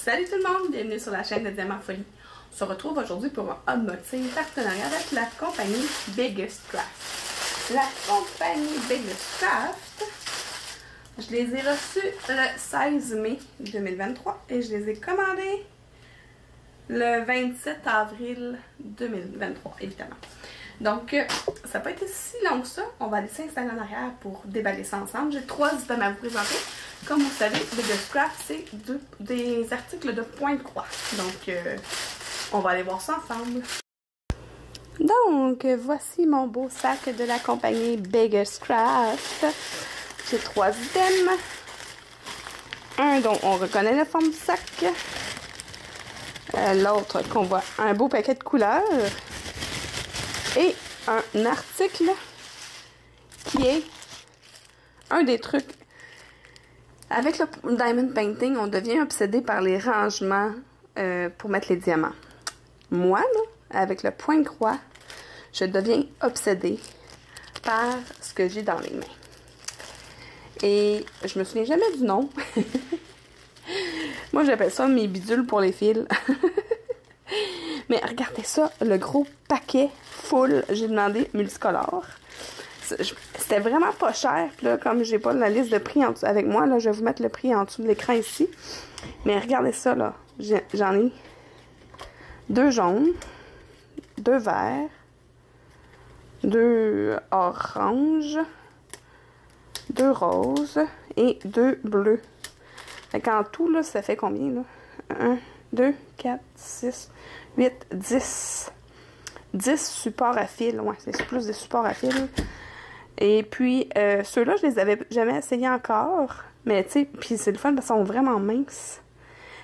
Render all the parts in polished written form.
Salut tout le monde, bienvenue sur la chaîne de Diamant Folie. On se retrouve aujourd'hui pour un unboxing partenariat avec la compagnie Biggest Craft. La compagnie Biggest Craft, je les ai reçus le 16 mai 2023 et je les ai commandés le 27 avril 2023, évidemment. Donc, ça n'a pas été si long que ça. On va aller s'installer en arrière pour déballer ça ensemble. J'ai 3 items à vous présenter. Comme vous savez, Biggest Craft, c'est des articles de Pointe-Croix. Donc, on va aller voir ça ensemble. Donc, voici mon beau sac de la compagnie Biggest Craft. J'ai 3 items. Un dont on reconnaît la forme du sac. L'autre qu'on voit un beau paquet de couleurs. Et un article qui est un des trucs. Avec le Diamond Painting, on devient obsédé par les rangements pour mettre les diamants. Moi, là, avec le Pointe-Croix, je deviens obsédée par ce que j'ai dans les mains. Et je me souviens jamais du nom. Moi, j'appelle ça mes bidules pour les fils. Mais regardez ça, le gros paquet full, j'ai demandé multicolore. C'était vraiment pas cher. Puis là, comme j'ai pas la liste de prix en dessous avec moi, là, je vais vous mettre le prix en dessous de l'écran ici. Mais regardez ça, là. J'en ai 2 jaunes, 2 verts, 2 oranges, 2 roses et 2 bleus. Fait qu'en tout, là, ça fait combien, là? 1, 2, 4, 6, 8, 10. 10 supports à fil. Ouais, c'est plus des supports à fil. Et puis, ceux-là, je les avais jamais essayés encore. Mais, tu sais, puis c'est le fun parce qu'ils sont vraiment minces.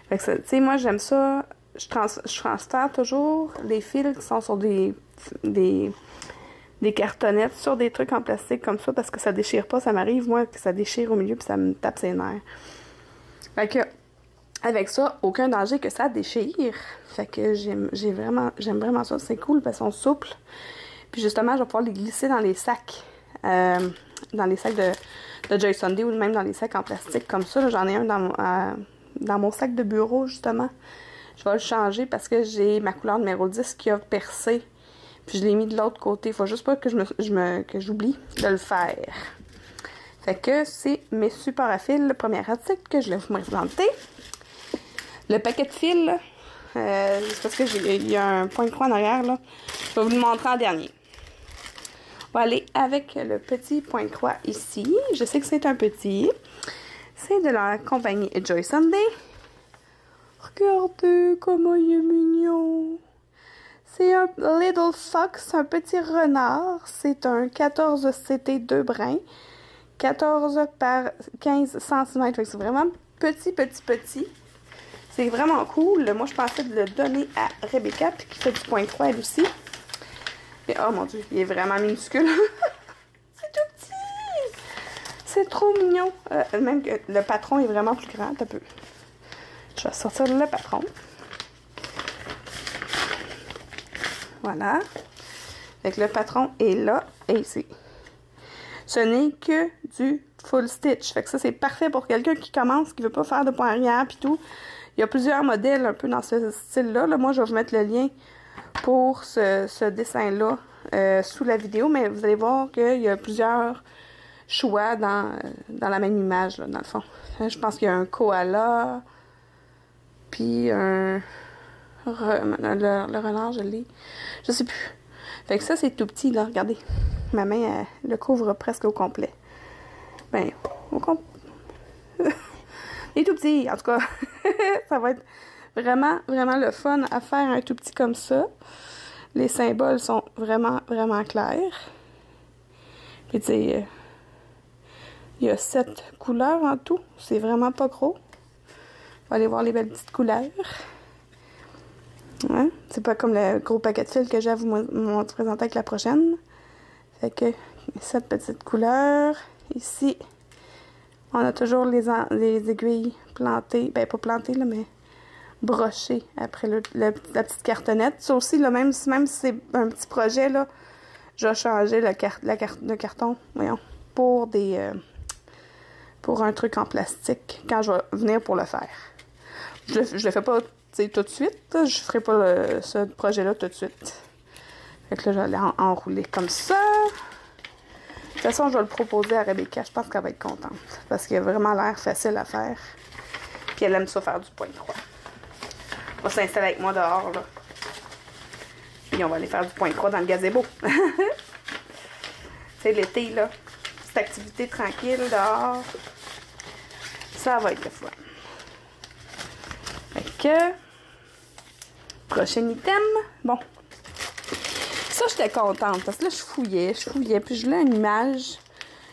Fait que, tu sais, moi, j'aime ça. Je transfère toujours les fils qui sont sur des cartonnettes, sur des trucs en plastique comme ça, parce que ça déchire pas. Ça m'arrive, moi, que ça déchire au milieu, puis ça me tape ses nerfs. Fait que, avec ça, aucun danger que ça déchire. Fait que j'aime vraiment ça. C'est cool parce qu'ils sont souples. Puis justement, je vais pouvoir les glisser dans les sacs. Dans les sacs de Joy Sunday ou même dans les sacs en plastique comme ça. J'en ai un dans mon sac de bureau, justement. Je vais le changer parce que j'ai ma couleur numéro 10 qui a percé. Puis je l'ai mis de l'autre côté. Il faut juste pas que que j'oublie de le faire. Fait que c'est mes supports à fil, le premier article que je vais vous présenter. Le paquet de fils, là, c'est parce que il y a un point-croix en arrière, là. Je vais vous le montrer en dernier. On va aller avec le petit point-croix ici. Je sais que c'est un petit. C'est de la compagnie Joy Sunday. Regardez comment il est mignon. C'est un Little Fox, un petit renard. C'est un 14 CT 2 brins. 14 par 15 cm. C'est vraiment petit. C'est vraiment cool. Moi, je pensais de le donner à Rebecca, puis qui fait du Pointe-Croix elle aussi. Et oh mon Dieu, il est vraiment minuscule. C'est tout petit. C'est trop mignon. Même que le patron est vraiment plus grand. Un peu. Je vais sortir le patron. Voilà. Fait que le patron est là et ici. Ce n'est que du full stitch. Fait que ça, c'est parfait pour quelqu'un qui commence, qui veut pas faire de point arrière puis tout. Il y a plusieurs modèles un peu dans ce style-là. Là, moi, je vais vous mettre le lien pour ce dessin-là sous la vidéo. Mais vous allez voir qu'il y a plusieurs choix dans la même image, là, dans le fond. Je pense qu'il y a un koala. Puis un... Le renard, je l'ai. Je sais plus. Fait que ça, c'est tout petit, là. Regardez. Ma main, elle le couvre presque au complet. Ben, au complet. Il est tout petit, en tout cas. Ça va être vraiment le fun à faire un tout petit comme ça. Les symboles sont vraiment clairs. Puis, tu sais, il y a 7 couleurs en tout. C'est vraiment pas gros. On va aller voir les belles petites couleurs. Ouais, c'est pas comme le gros paquet de fils que j'ai à vous présenter avec la prochaine. Fait que 7 petites couleurs. Ici, on a toujours les aiguilles plantées. Ben, pas plantées, là, mais brochées après la petite cartonnette. Ça aussi, là, même si c'est un petit projet, là, je vais changer le carton, voyons, pour un truc en plastique quand je vais venir pour le faire. je le fais pas, tu sais, tout de suite. Là. Je ferai pas ce projet-là tout de suite. Fait que là, je vais aller enrouler comme ça. De toute façon, je vais le proposer à Rebecca. Je pense qu'elle va être contente. Parce qu'il a vraiment l'air facile à faire. Puis elle aime ça faire du point de croix. On va s'installer avec moi dehors, là. Puis on va aller faire du point de croix dans le gazebo. Tu sais, l'été, là. Petite activité tranquille dehors. Ça va être le fun. Fait que... Prochain item. Bon. Ça, j'étais contente. Parce que là, je fouillais. Puis je voulais une image.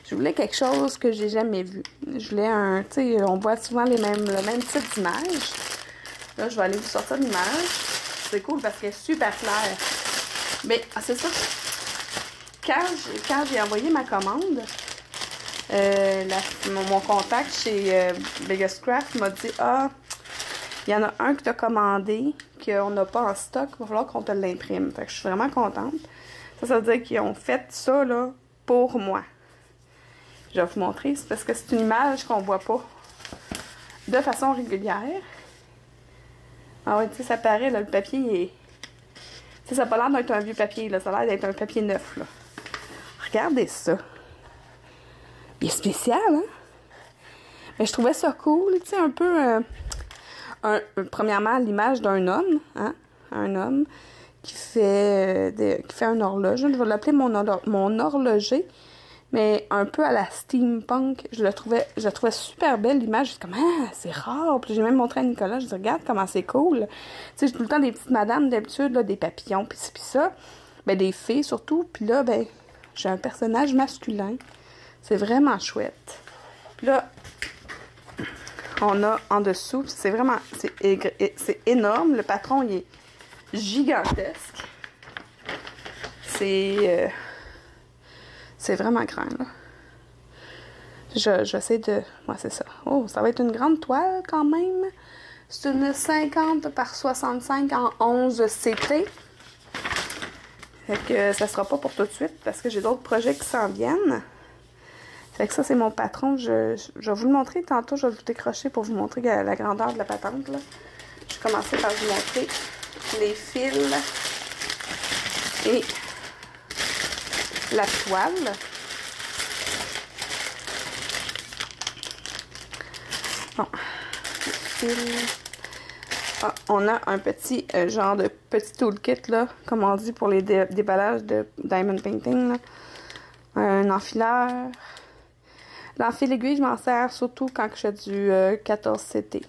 Je voulais quelque chose que j'ai jamais vu. Je voulais un... Tu sais, on voit souvent le même type d'image. Là, je vais aller vous sortir l'image. C'est cool parce qu'elle est super claire. Mais, c'est ça. Quand j'ai envoyé ma commande, mon contact chez Biggest Craft m'a dit « Ah, il y en a un que tu as commandé, qu'on n'a pas en stock, il va falloir qu'on te l'imprime. » Fait que je suis vraiment contente. Ça veut dire qu'ils ont fait ça, là, pour moi. Je vais vous montrer. C'est parce que c'est une image qu'on voit pas de façon régulière. Ah ouais, tu sais, ça paraît, là, le papier est... Tu sais, ça n'a pas l'air d'être un vieux papier, là. Ça a l'air d'être un papier neuf, là. Regardez ça. Il est spécial, hein? Mais je trouvais ça cool, tu sais, un peu... premièrement, l'image d'un homme, hein? Un homme qui fait un horloge. Je vais l'appeler mon horloger, mais un peu à la steampunk. Je la trouvais super belle, l'image. Je suis comme, ah, c'est rare. Puis j'ai même montré à Nicolas, je dis, regarde comment c'est cool. Tu sais, j'ai tout le temps des petites madames d'habitude, là, des papillons, puis ça. Ben, des fées surtout. Puis là, ben, j'ai un personnage masculin. C'est vraiment chouette. Puis là, on a en dessous, c'est vraiment, c'est énorme. Le patron, il est gigantesque. C'est vraiment grand, là. J'essaie de... Ouais, c'est ça. Oh, ça va être une grande toile, quand même. C'est une 50 par 65 en 11 CT. Fait que ça sera pas pour tout de suite, parce que j'ai d'autres projets qui s'en viennent. Fait que ça, c'est mon patron. Je vais vous le montrer tantôt. Je vais vous décrocher pour vous montrer la grandeur de la patente, là. Je vais commencer par vous montrer les fils et la toile. Bon. Ah, on a un petit genre de petit toolkit, là, comme on dit pour les déballages de diamond painting, là. Un enfileur. L'enfil aiguille, je m'en sers surtout quand je fais du 14 CT.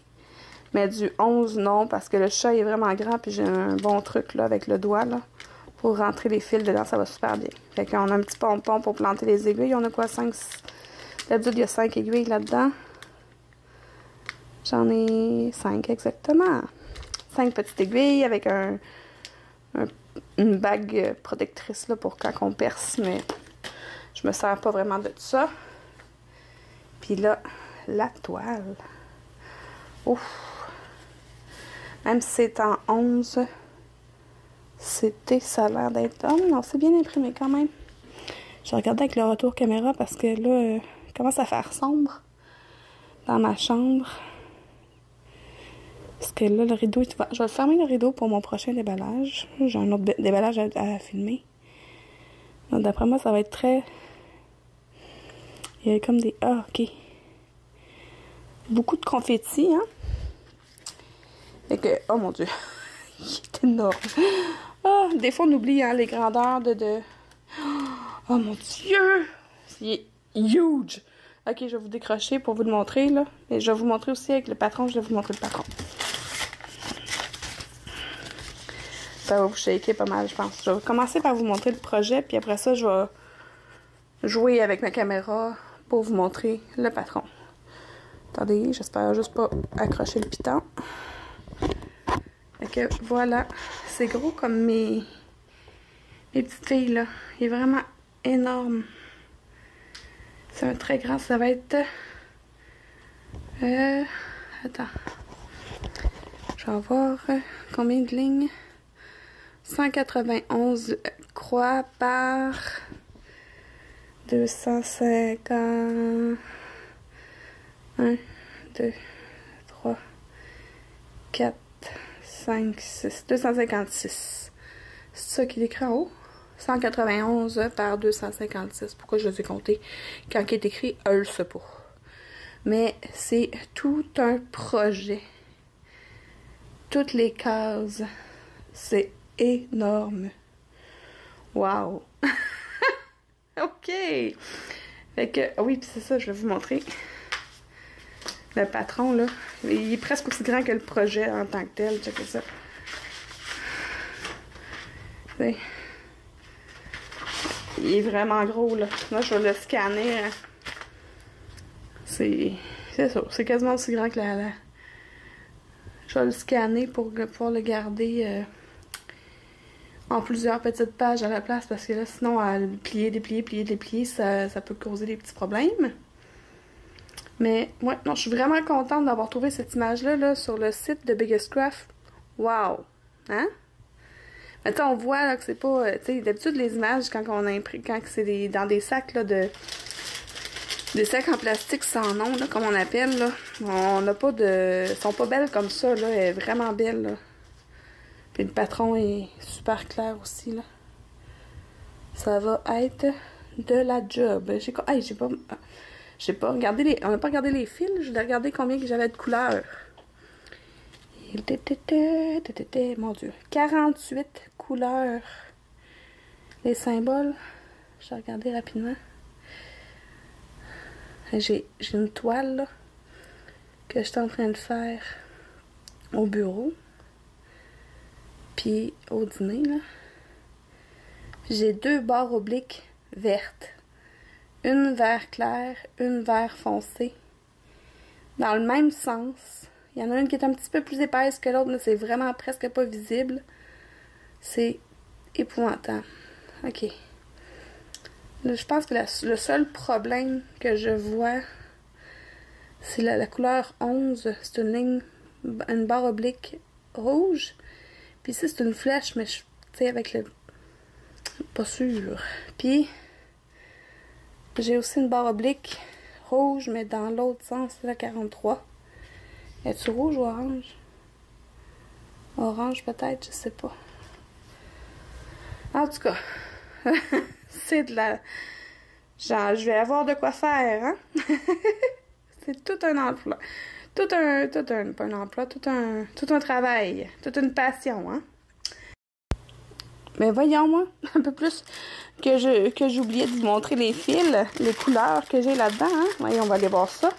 Mais du 11, non, parce que le chat est vraiment grand, puis j'ai un bon truc, là, avec le doigt, là, pour rentrer les fils dedans, ça va super bien. Fait qu'on a un petit pompon pour planter les aiguilles. On a quoi, 5... D'habitude, il y a 5 aiguilles là-dedans. J'en ai 5 exactement. 5 petites aiguilles avec une bague protectrice, là, pour quand on perce, mais je me sers pas vraiment de ça. Puis là, la toile. Ouf! Même si c'est en 11, ça a l'air d'être... Oh non, c'est bien imprimé quand même. Je regardais avec le retour caméra parce que là, il commence à faire sombre dans ma chambre. Parce que là, le rideau... Je vais fermer le rideau pour mon prochain déballage. J'ai un autre déballage à filmer. Donc, d'après moi, ça va être très... Il y a comme des... Ah, ok. Beaucoup de confettis, hein? Fait que... Oh mon Dieu! Il est énorme! Ah, des fois, on oublie, hein, les grandeurs de... Oh mon Dieu! Il est huge! Ok, je vais vous décrocher pour vous le montrer, là. Et je vais vous montrer aussi avec le patron. Je vais vous montrer le patron. Ça va vous shaker pas mal, je pense. Je vais commencer par vous montrer le projet, puis après ça, je vais jouer avec ma caméra pour vous montrer le patron. Attendez, j'espère juste pas accrocher le piton. Fait que voilà, c'est gros comme mes petites filles, là. Il est vraiment énorme. C'est un très grand, ça va être... Attends. Je vais avoir combien de lignes? 191 croix par 250... 1, 2, 3, 4, 5, 6, 256. C'est ça qui est écrit en haut? 191 par 256. Pourquoi je les ai comptés quand il est écrit, je le sais pas. Mais c'est tout un projet. Toutes les cases. C'est énorme. Wow! OK! Fait que, oui, puis c'est ça, je vais vous montrer. Le patron, là, il est presque aussi grand que le projet en tant que tel. Checkez ça. T'sais. Il est vraiment gros, là. Là, je vais le scanner. Hein. C'est ça. C'est quasiment aussi grand que la... Je vais le scanner pour pouvoir le garder en plusieurs petites pages à la place. Parce que là, sinon, à le plier, déplier, plier, déplier, ça peut causer des petits problèmes. Mais, ouais, non, je suis vraiment contente d'avoir trouvé cette image-là là, sur le site de Biggest Craft. Wow! Hein? Mais tu sais, on voit là, que c'est pas... tu sais, d'habitude, les images, quand on imprime, quand c'est dans des sacs là, de... Des sacs en plastique sans nom, là, comme on appelle, là. On n'a pas de... Elles sont pas belles comme ça, là. Elle est vraiment belle, là. Puis le patron est super clair aussi, là. Ça va être de la job. J'ai pas regardé les... On n'a pas regardé les fils. Je voulais regarder combien que j'avais de couleurs. Mon Dieu. 48 couleurs. Les symboles. Je vais regarder rapidement. J'ai une toile là, que je suis en train de faire au bureau. Puis au dîner, là. J'ai 2 barres obliques vertes. Une vert clair, une vert foncé. Dans le même sens. Il y en a une qui est un petit peu plus épaisse que l'autre, mais c'est vraiment presque pas visible. C'est épouvantable. OK. Là, je pense que le seul problème que je vois, c'est la couleur 11. C'est une ligne, une barre oblique rouge. Puis ici, c'est une flèche, mais tu sais, avec le... Pas sûr. Puis, j'ai aussi une barre oblique rouge, mais dans l'autre sens, c'est la 43. Est-tu rouge ou orange? Orange peut-être, je sais pas. En tout cas, c'est de la... Genre, je vais avoir de quoi faire, hein? C'est tout un emploi. Pas un emploi, tout un travail. Toute une passion, hein? Mais voyons, moi, un peu plus que j'ai oublié de vous montrer les fils, les couleurs que j'ai là-dedans, hein? Voyons, on va aller voir ça.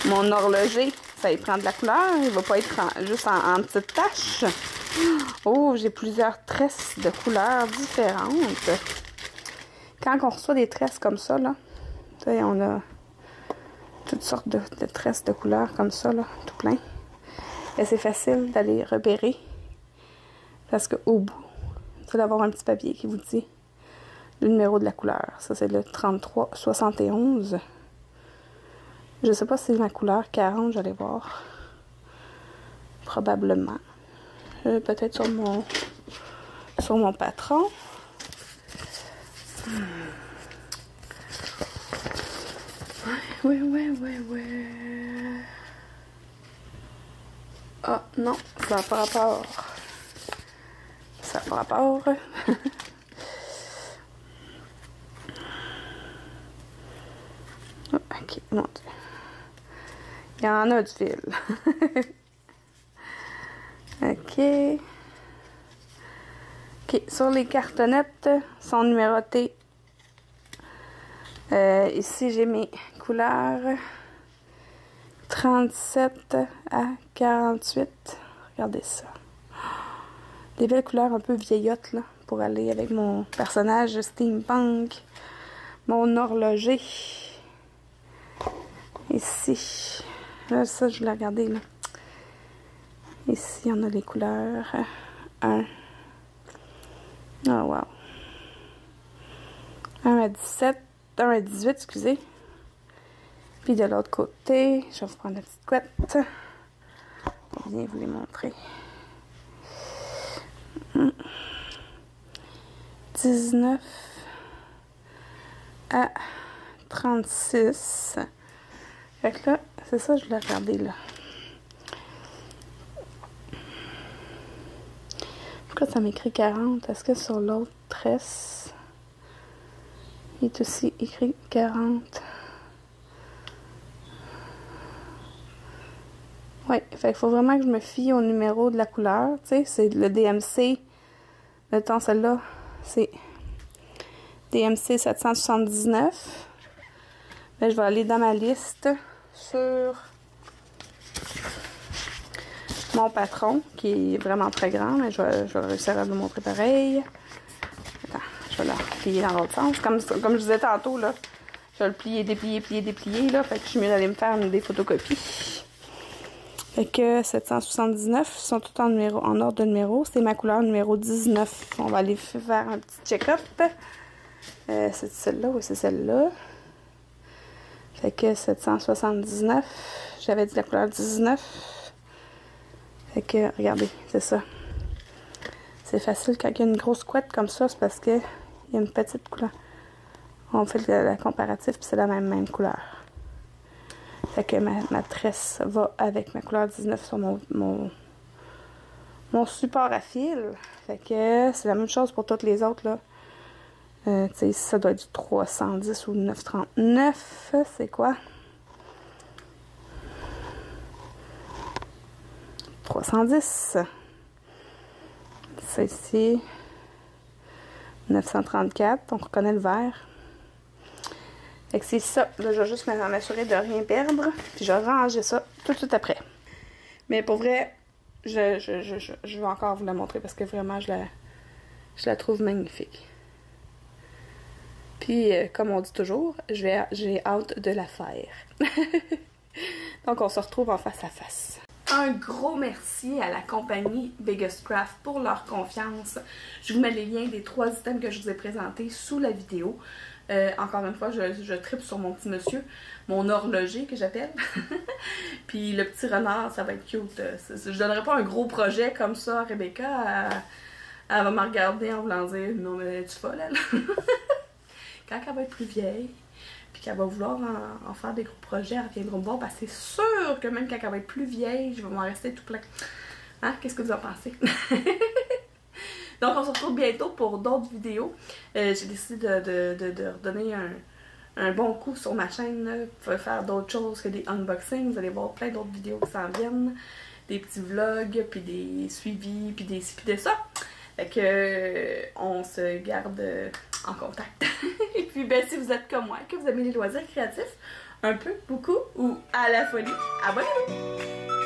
Mon horloger, ça y prend de la couleur. Il va pas être juste en petites taches. Oh, j'ai plusieurs tresses de couleurs différentes. Quand on reçoit des tresses comme ça, là, tu sais, on a toutes sortes de tresses de couleurs comme ça, là, tout plein. Et c'est facile d'aller repérer. Parce qu'au bout, il faut avoir un petit papier qui vous dit le numéro de la couleur. Ça, c'est le 3371. Je sais pas si c'est ma couleur 40, j'allais voir. Probablement. Peut-être sur mon patron. Ouais. Ah, non, ça n'a pas rapport. Ça n'a pas rapport. Ok, mon Dieu. Il y en a du fil. OK. OK, sur les cartonnettes, sont numérotées. Ici, j'ai mes couleurs 37 à 48. Regardez ça. Des belles couleurs un peu vieillottes, là, pour aller avec mon personnage steampunk. Mon horloger. Ici. Là, ça, je voulais regarder, là. Ici, on a les couleurs 1. Oh, wow. 1 à 17. 1 à 18, excusez. Puis de l'autre côté, je vais vous prendre la petite couette. Pour bien vous les montrer. 19 à 36. Fait que là, c'est ça, je voulais regarder là. Pourquoi ça m'écrit 40? Est-ce que sur l'autre tresse, il est aussi écrit 40? Oui, fait qu'il faut vraiment que je me fie au numéro de la couleur. Tu sais, c'est le DMC. Le temps, celle-là, c'est DMC 779. Ben, je vais aller dans ma liste sur mon patron, qui est vraiment très grand, mais je vais réussir à le montrer pareil. Attends, je vais le plier dans l'autre sens. Comme je disais tantôt, là, je vais le plier, déplier, là. Fait que je suis mieux d'aller me faire des photocopies. Fait que 779 sont tous en ordre de numéro. C'est ma couleur numéro 19. On va aller faire un petit check-up. C'est celle-là ou c'est celle-là? Fait que 779. J'avais dit la couleur 19. Fait que, regardez, c'est ça. C'est facile quand il y a une grosse couette comme ça, c'est parce que il y a une petite couleur. On fait la comparatif, puis c'est la même couleur. Fait que ma tresse va avec ma couleur 19 sur mon support à fil. Fait que c'est la même chose pour toutes les autres, là. Tu sais, ça doit être du 310 ou 939. C'est quoi? 310. C'est ici. 934. On reconnaît le vert. Fait que c'est ça. Là, je vais juste m'assurer de rien perdre. Puis je vais ranger ça tout de suite après. Mais pour vrai, je vais encore vous la montrer parce que vraiment, je la trouve magnifique. Puis, comme on dit toujours, j'ai hâte de la faire. Donc, on se retrouve en face à face. Un gros merci à la compagnie Biggest Craft pour leur confiance. Je vous mets les liens des 3 items que je vous ai présentés sous la vidéo. Encore une fois, je tripe sur mon petit monsieur, mon horloger que j'appelle. Puis le petit renard, ça va être cute. Je donnerai pas un gros projet comme ça à Rebecca. Elle va me regarder en voulant dire « Non mais tu folle, elle? » Quand elle va être plus vieille, puis qu'elle va vouloir en faire des gros projets, elle viendra me voir. Ben, c'est sûr que même quand elle va être plus vieille, je vais m'en rester tout plein. Hein? Qu'est-ce que vous en pensez? Donc, on se retrouve bientôt pour d'autres vidéos. J'ai décidé de redonner un bon coup sur ma chaîne. Là. Vous pouvez faire d'autres choses que des unboxings. Vous allez voir plein d'autres vidéos qui s'en viennent. Des petits vlogs, puis des suivis, puis des ci, puis de ça. Fait que on se garde en contact. Et puis, ben, si vous êtes comme moi, que vous aimez les loisirs créatifs, un peu, beaucoup, ou à la folie, abonnez-vous!